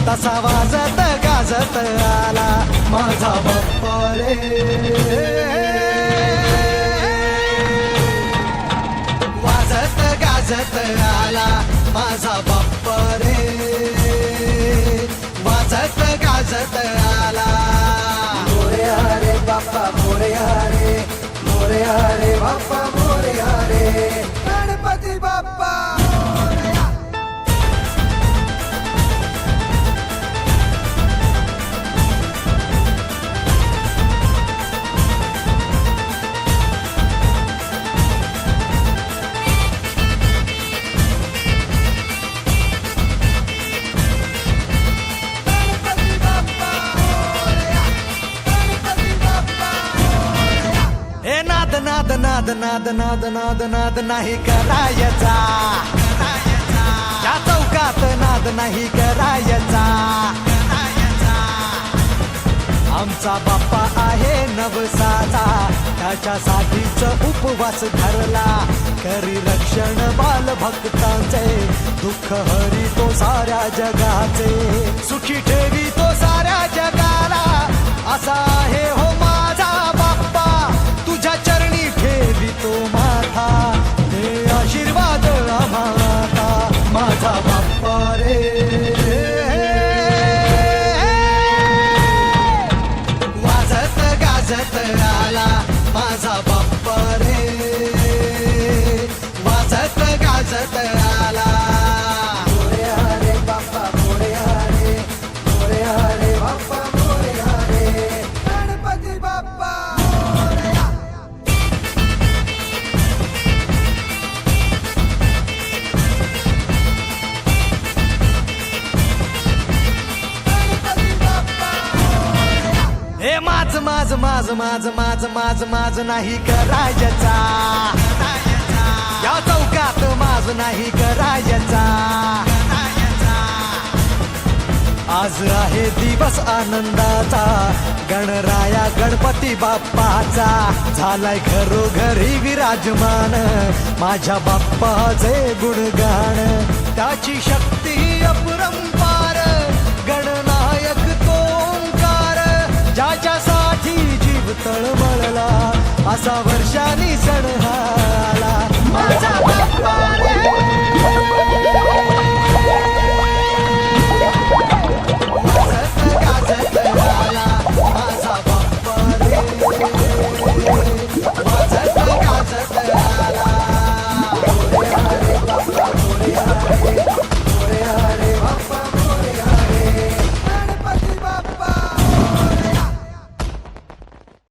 तसा वाजत गाजत आला माझा बाप्पा रे. वाजत गाजत आला माझा बाप्पा रे. वाजत गाजत आला. मोरया रे बाप्पा मोरया रे. मोरया रे बाप्पा मोरया रे. गणपती बाप्पा मोरया. नाद नाद नाद नाद नाद नाद नाही करायचा. या चौकात नाद नाही करायचा. आमचा बाप्पा आहे नवसाचा. त्याच्यासाठीच उपवास धरला. करी रक्षण बाल भक्तांचे. दुःख हरी तो साऱ्या जगाचे. सुखी ठेवी तो साऱ्या जगाला. असा आहे हो माझा बाप्पा. तुझ्या चरणी ठेवी तो माथा. हे आशीर्वाद आम्हाला माझा बाप्पा रे. वाजत गाजत आला माझा बाप्पा रे. वाजत गाजत आला. मोरया रे बाप्पा मोरया रे. मोरया रे बाप्पा मोरया रे. गणपती बाप्पा मोरया. गणपती बाप्पा मोरया. हे माझ माझ माझ माझ माझ माझ माझ नाही करायचा. या चौकात माझ नाही करायचा. आज आहे दिवस आनंदाचा. गणराया गणपती बाप्पाचा. झालाय घरोघरी विराजमान माझ्या बाप्पाचे गुणगान. त्याची शक्ती अपरंपार. गणनायक तो ओंकार. ज्याच्यासाठी जीव तळमळला. असा वर्षानी सण